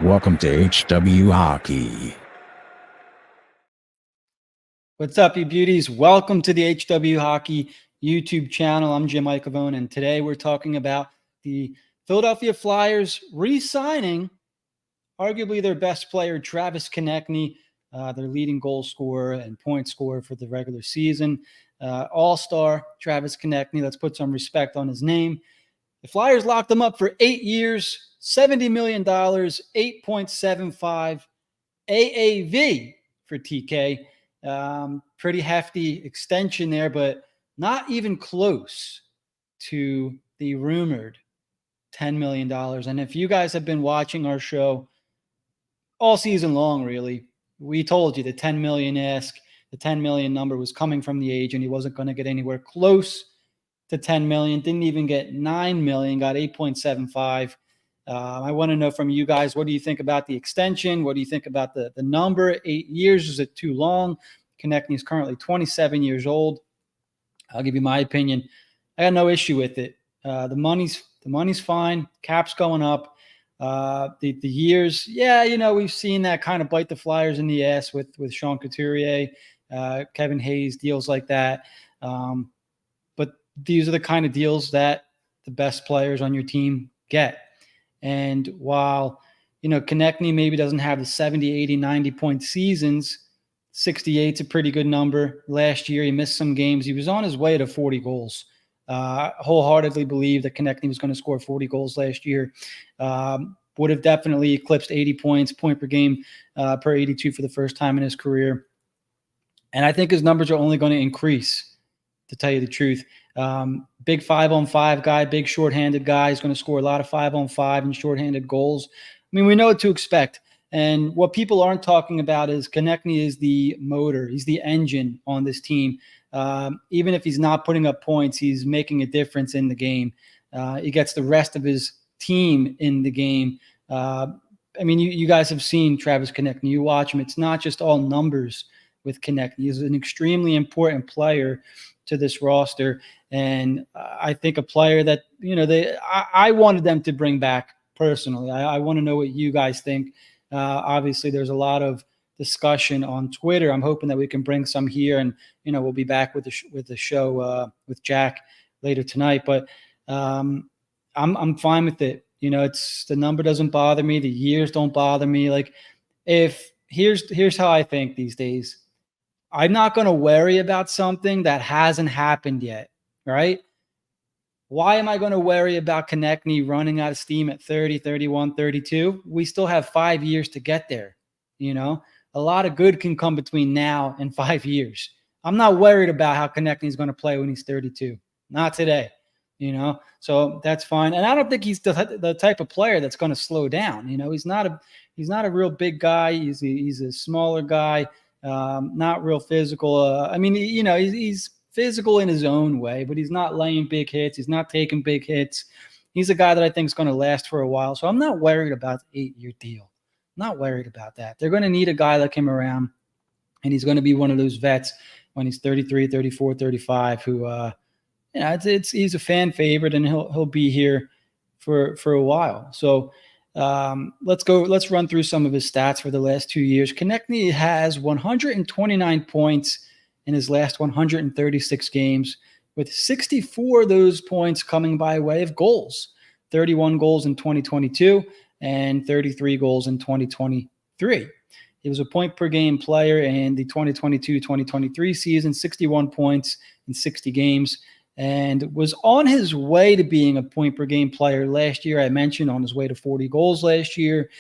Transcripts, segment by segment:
Welcome to HW Hockey. What's up, you beauties? Welcome to the HW Hockey YouTube channel. I'm Jim Icavone, and today we're talking about the Philadelphia Flyers re-signing arguably their best player, Travis Konecny, their leading goal scorer and point scorer for the regular season. All-star Travis Konecny. Let's put some respect on his name. The Flyers locked him up for 8 years, $70 million, 8.75 AAV for TK. Pretty hefty extension there, but not even close to the rumored $10 million. And if you guys have been watching our show all season long, really, we told you the 10 million ask, the 10 million number was coming from the agent. He wasn't going to get anywhere close to 10 million, didn't even get 9 million, got 8.75. I want to know from you guys, what do you think about the extension? What do you think about the number? 8 years, is it too long? Konecny is currently 27 years old. I'll give you my opinion. I got no issue with it. The money's fine. Cap's going up. The years, yeah, we've seen that kind of bite the Flyers in the ass with Sean Couturier, Kevin Hayes, deals like that. But these are the kind of deals that the best players on your team get. And while, Konecny maybe doesn't have the 70, 80, 90-point seasons, 68's a pretty good number. Last year, he missed some games. He was on his way to 40 goals. Wholeheartedly believe that Konecny was going to score 40 goals last year. Would have definitely eclipsed 80 points, point per game per 82 for the first time in his career. And I think his numbers are only going to increase, to tell you the truth. Big 5-on-5 guy, big shorthanded guy. He's going to score a lot of 5-on-5 and shorthanded goals. I mean, we know what to expect. And what people aren't talking about is Konecny is the motor. He's the engine on this team. Even if he's not putting up points, he's making a difference in the game. He gets the rest of his team in the game. You guys have seen Travis Konecny. You watch him. It's not just all numbers with Konecny. He's an extremely important player to this roster. And I think a player that, I wanted them to bring back personally. I want to know what you guys think. Obviously, there's a lot of discussion on Twitter. I'm hoping that we can bring some here, and we'll be back with the show with Jack later tonight. But I'm fine with it. It's the number doesn't bother me. The years don't bother me. Like, here's how I think these days. I'm not going to worry about something that hasn't happened yet, right? Why am I going to worry about Konecny running out of steam at 30, 31, 32? We still have 5 years to get there. A lot of good can come between now and 5 years. I'm not worried about how Konecny is going to play when he's 32. Not today, So that's fine. And I don't think he's the type of player that's going to slow down. He's not a real big guy. He's a smaller guy, not real physical. He's physical in his own way, but he's not laying big hits. He's not taking big hits. He's a guy that I think is going to last for a while. So I'm not worried about the 8-year deal. I'm not worried about that. They're going to need a guy like him around, and he's going to be one of those vets when he's 33, 34, 35 who, he's a fan favorite, and he'll be here for a while. So let's run through some of his stats for the last 2 years. Konecny has 129 points in his last 136 games, with 64 of those points coming by way of goals. 31 goals in 2022 and 33 goals in 2023. He was a point-per-game player in the 2022-2023 season, 61 points in 60 games, and was on his way to being a point-per-game player last year. I mentioned on his way to 40 goals last year,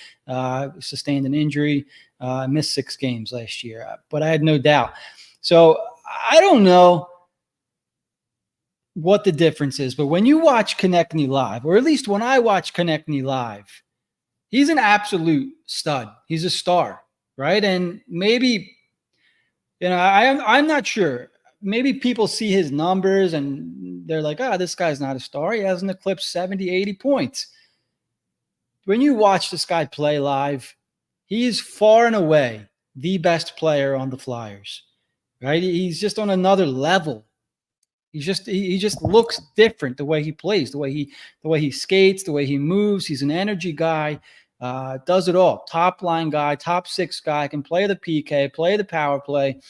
sustained an injury, missed 6 games last year, but I had no doubt. So I don't know what the difference is, but when you watch Konecny live, or at least when I watch Konecny live, he's an absolute stud. He's a star, right? And maybe, I'm not sure. Maybe people see his numbers and they're like, this guy's not a star. He hasn't eclipsed 70, 80 points. When you watch this guy play live, he is far and away the best player on the Flyers. Right? He's just on another level. He just looks different the way he plays, the way he skates, the way he moves. He's an energy guy. Does it all. Top line guy, top six guy, can play the PK, play the power play.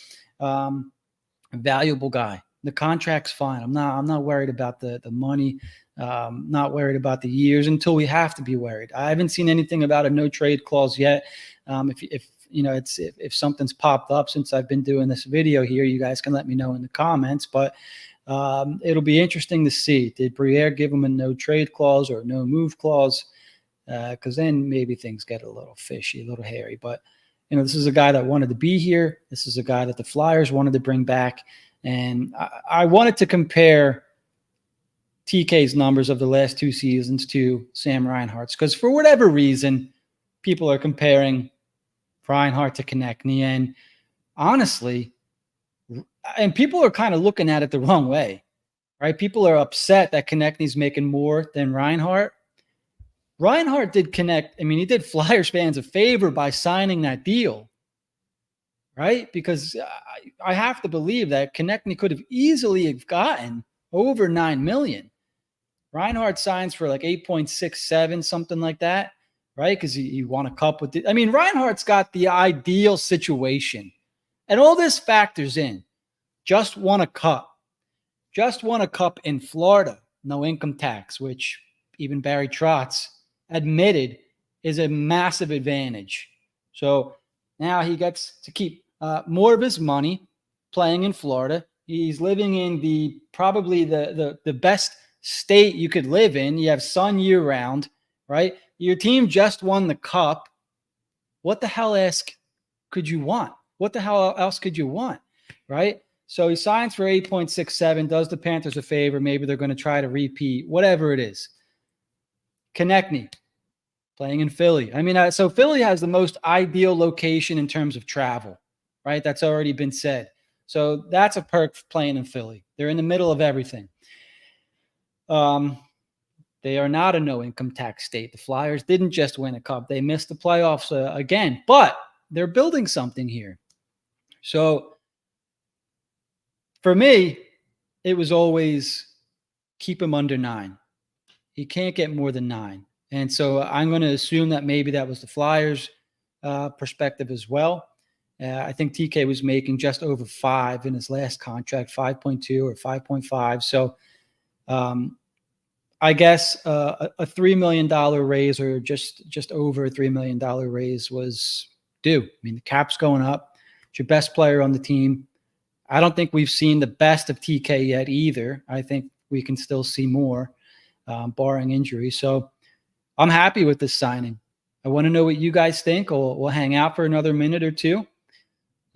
Valuable guy. The contract's fine. I'm not worried about the money. Not worried about the years until we have to be worried. I haven't seen anything about a no trade clause yet. If you know, if something's popped up since I've been doing this video here, you guys can let me know in the comments. But it'll be interesting to see. Did Briere give him a no trade clause or no move clause? Because then maybe things get a little fishy, a little hairy. But you know, this is a guy that wanted to be here. This is a guy that the Flyers wanted to bring back. And I wanted to compare TK's numbers of the last two seasons to Sam Reinhart's, because for whatever reason, people are comparing Reinhart to Konecny. And honestly, and people are kind of looking at it the wrong way, right? People are upset that Konechny's making more than Reinhart. Reinhart did he did Flyers fans a favor by signing that deal, right? Because I have to believe that Konechny could have easily have gotten over $9 million. Reinhart signs for like 8.67, something like that, right? Because he won a cup with it. Reinhart's got the ideal situation. And all this factors in. Just won a cup. Just won a cup in Florida. No income tax, which even Barry Trotz admitted is a massive advantage. So now he gets to keep more of his money playing in Florida. He's living in probably the best state you could live in. You have sun year round, right? Your team just won the cup. What the hell else could you want? What the hell else could you want, right? So he signs for 8.67, does the Panthers a favor. Maybe they're going to try to repeat, whatever it is. Konechny, playing in Philly. So Philly has the most ideal location in terms of travel, right? That's already been said. So that's a perk for playing in Philly. They're in the middle of everything. They are not a no-income tax state. The Flyers didn't just win a cup. They missed the playoffs again, but they're building something here. So for me, it was always keep him under 9. He can't get more than 9. And so I'm going to assume that maybe that was the Flyers' perspective as well. I think TK was making just over 5 in his last contract, 5.2 or 5.5. So I guess a $3 million raise, or just over a $3 million raise, was due. The cap's going up. It's your best player on the team. I don't think we've seen the best of TK yet either. I think we can still see more, barring injury. So I'm happy with this signing. I want to know what you guys think. We'll hang out for another minute or two.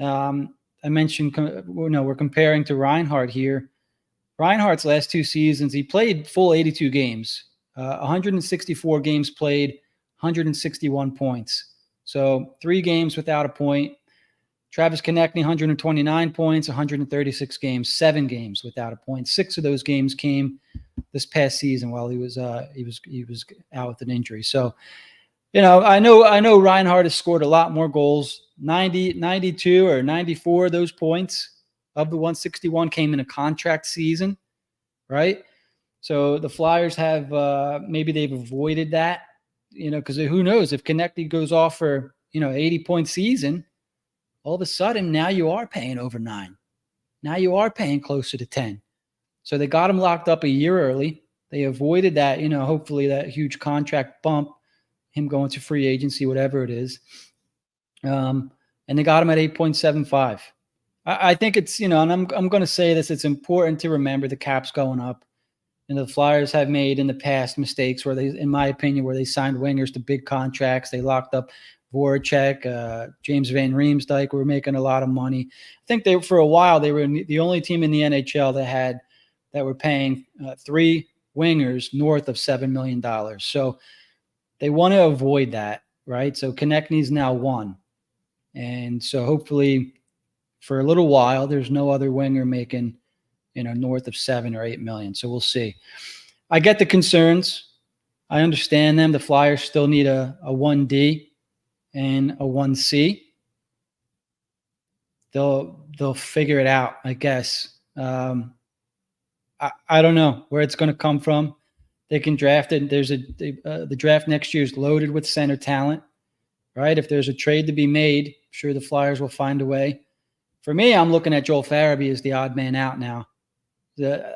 I mentioned, we're comparing to Reinhart here. Reinhart's last two seasons, he played full 82 games, 164 games played, 161 points. So 3 games without a point. Travis Konecny, 129 points, 136 games, 7 games without a point. 6 of those games came this past season while he was out with an injury. So, I know Reinhart has scored a lot more goals. 90, 92 or 94 of those points of the 161 came in a contract season, right? So the Flyers have maybe they've avoided that, because who knows if Konecny goes off for 80-point season, all of a sudden now you are paying over 9. Now you are paying closer to 10. So they got him locked up a year early. They avoided that, hopefully that huge contract bump, him going to free agency, whatever it is. And they got him at 8.75. I think it's, and I'm going to say this, it's important to remember the cap's going up. And the Flyers have made in the past mistakes where they, in my opinion, where they signed wingers to big contracts. They locked up Voracek, James Van Riemsdyk were making a lot of money. I think for a while, they were the only team in the NHL that were paying 3 wingers north of $7 million. So they want to avoid that, right? So Konechny's now 1. And so hopefully for a little while, there's no other winger making, north of 7 or 8 million. So we'll see. I get the concerns. I understand them. The Flyers still need a 1D and a 1C. They'll figure it out, I guess. I don't know where it's going to come from. They can draft it. The draft next year is loaded with center talent, right? If there's a trade to be made, I'm sure the Flyers will find a way. For me, I'm looking at Joel Farabee as the odd man out now.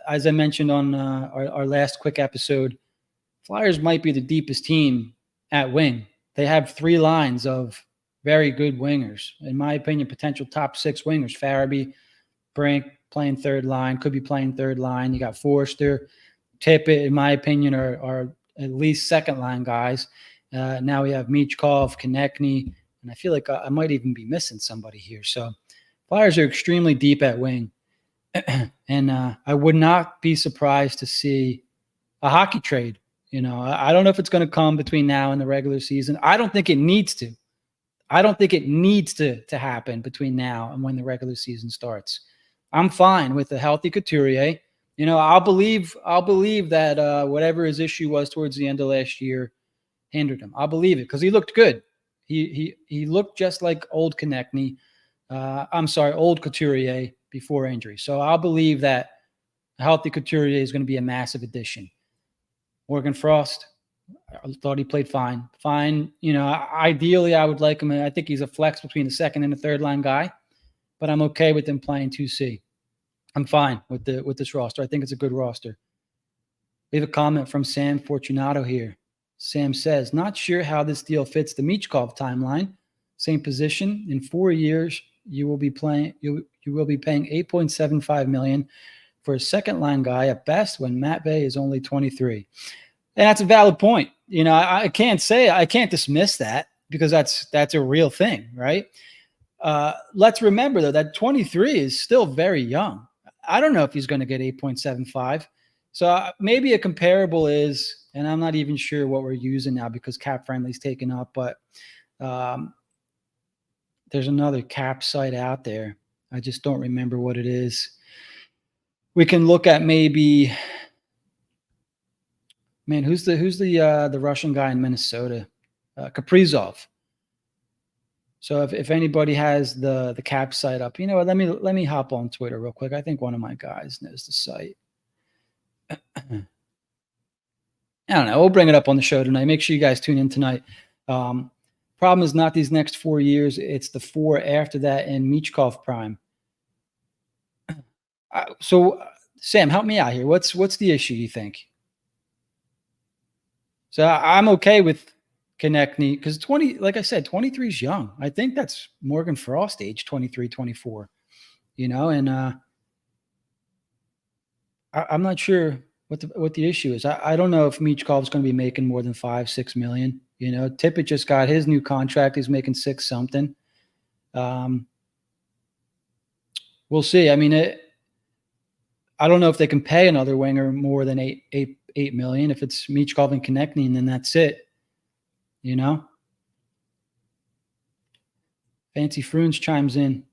As I mentioned on our last quick episode, Flyers might be the deepest team at wing. They have 3 lines of very good wingers. In my opinion, potential top 6 wingers. Farabee, Brink playing third line, could be playing third line. You got Forster, Tippett, in my opinion, are at least second line guys. Now we have Michkov, Konecny, and I feel like I might even be missing somebody here. So Flyers are extremely deep at wing. And I would not be surprised to see a hockey trade. I don't know if it's going to come between now and the regular season. I don't think it needs to. I don't think it needs to happen between now and when the regular season starts. I'm fine with a healthy Couturier. I'll believe that whatever his issue was towards the end of last year hindered him. I'll believe it because he looked good. He looked just like old Konecny. Old Couturier before injury. So I'll believe that a healthy Couturier is going to be a massive addition. Morgan Frost, I thought he played fine. Ideally, I would like him. I think he's a flex between the second and the third line guy, but I'm okay with him playing 2C. I'm fine with this roster. I think it's a good roster. We have a comment from Sam Fortunato here. Sam says, not sure how this deal fits the Michkov timeline. Same position. In 4 years, you will be paying $8.75 million for a second line guy at best when Matt Bay is only 23. And that's a valid point. I can't dismiss that because that's a real thing, right? Let's remember though that 23 is still very young. I don't know if he's going to get 8.75. So maybe a comparable is, and I'm not even sure what we're using now because Cap Friendly's taken up, but there's another cap site out there. I just don't remember what it is. We can look at maybe, man, who's the Russian guy in Minnesota? Kaprizov. So if anybody has the cap site up, let me hop on Twitter real quick. I think one of my guys knows the site. I don't know. We'll bring it up on the show tonight. Make sure you guys tune in tonight. Problem is not these next 4 years. It's the 4 after that in Michkov prime. So, Sam, help me out here. What's the issue, you think? So I'm okay with Konecny because 20, like I said, 23 is young. I think that's Morgan Frost age, 23, 24. And I'm not sure what the issue is. I don't know if Michkov is going to be making more than $5-6 million. Tippett just got his new contract. He's making 6 something. We'll see. I mean, I don't know if they can pay another winger more than $8 million. If it's Michkov and Konecny, and then that's it. Fancy Fruins chimes in.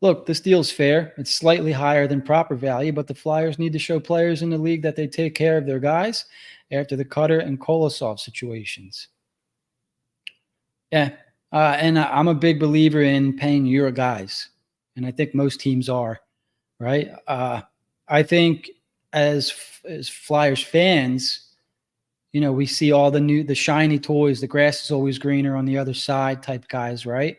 Look, this deal's fair. It's slightly higher than proper value, but the Flyers need to show players in the league that they take care of their guys after the Cutter and Kolosov situations. Yeah, and I'm a big believer in paying your guys, and I think most teams are, right? I think as Flyers fans, we see all the shiny toys, the grass is always greener on the other side type guys, right?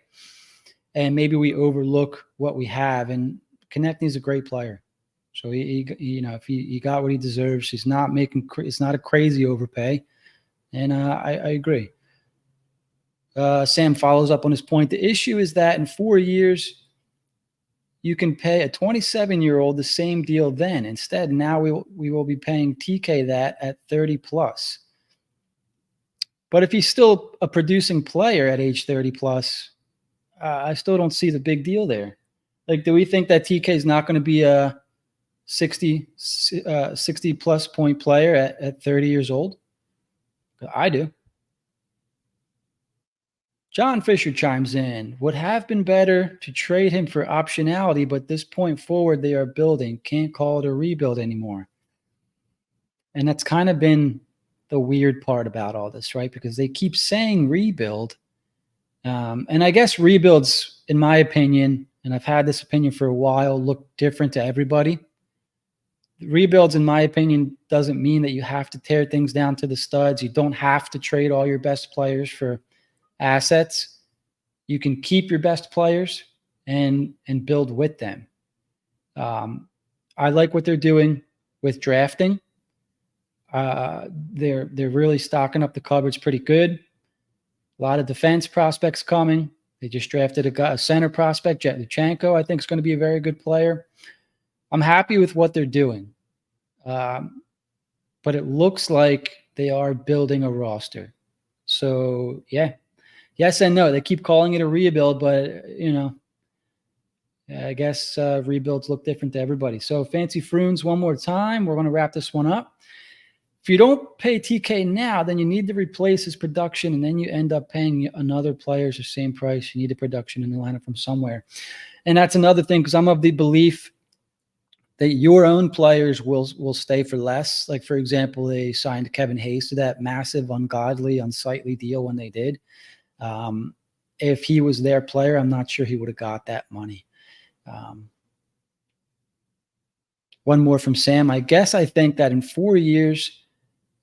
And maybe we overlook what we have. And Konecny's a great player. So if he got what he deserves, it's not a crazy overpay. And I agree. Sam follows up on his point. The issue is that in 4 years, you can pay a 27-year-old the same deal then. Instead, now we will be paying TK that at 30 plus. But if he's still a producing player at age 30 plus, I still don't see the big deal there. Like, do we think that TK is not going to be a 60 plus point player at 30 years old? I do. John Fisher chimes in. Would have been better to trade him for optionality, but this point forward they are building. Can't call it a rebuild anymore. And that's kind of been the weird part about all this, right? Because they keep saying rebuild. And I guess rebuilds, in my opinion, and I've had this opinion for a while, look different to everybody. Rebuilds, in my opinion, doesn't mean that you have to tear things down to the studs. You don't have to trade all your best players for assets. You can keep your best players and build with them. I like what they're doing with drafting. They're really stocking up the cupboards pretty good. A lot of defense prospects coming. They just drafted a center prospect, Jet Luchenko. I think is going to be a very good player. I'm happy with what they're doing, but it looks like they are building a roster. So yeah, yes and no. They keep calling it a rebuild, but I guess rebuilds look different to everybody. So Fancy Fruins, one more time. We're going to wrap this one up. If you don't pay TK now, then you need to replace his production, and then you end up paying another players the same price. You need the production in the lineup from somewhere. And that's another thing, because I'm of the belief that your own players will stay for less. Like, for example, they signed Kevin Hayes to that massive, ungodly, unsightly deal when they did. If he was their player, I'm not sure he would have got that money. One more from Sam. I think that in 4 years,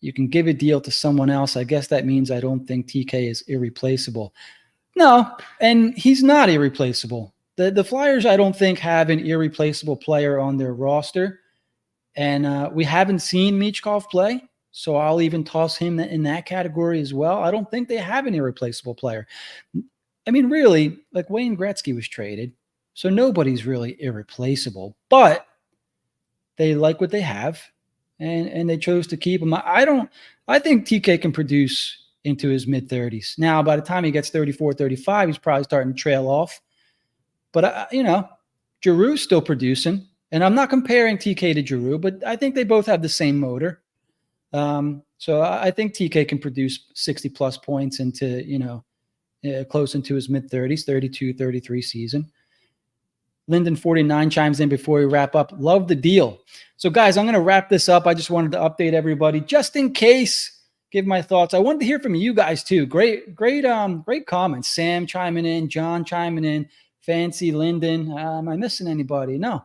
you can give a deal to someone else. I guess that means I don't think TK is irreplaceable. No, and he's not irreplaceable. The Flyers, I don't think, have an irreplaceable player on their roster. And we haven't seen Michkov play, so I'll even toss him in that category as well. I don't think they have an irreplaceable player. I mean, really, like Wayne Gretzky was traded, so nobody's really irreplaceable. But they like what they have, and they chose to keep him. I think TK can produce into his mid-30s. Now, by the time he gets 34, 35, he's probably starting to trail off. But, Giroux's still producing. And I'm not comparing TK to Giroux, but I think they both have the same motor. So I think TK can produce 60-plus points into, close into his mid-30s, 32, 33 season. Linden 49 chimes in before we wrap up. Love the deal. So, guys, I'm going to wrap this up. I just wanted to update everybody just in case, give my thoughts. I wanted to hear from you guys too. Great comments. Sam chiming in, John chiming in, Fancy, Linden. Am I missing anybody? No.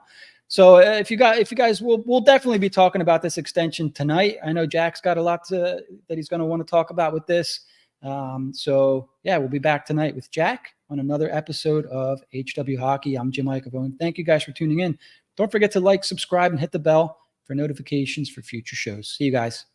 So if you guys, we'll definitely be talking about this extension tonight. I know Jack's got a lot that he's going to want to talk about with this. So yeah, we'll be back tonight with Jack on another episode of HW Hockey. I'm Jim Icavone. Thank you guys for tuning in. Don't forget to like, subscribe, and hit the bell for notifications for future shows. See you guys.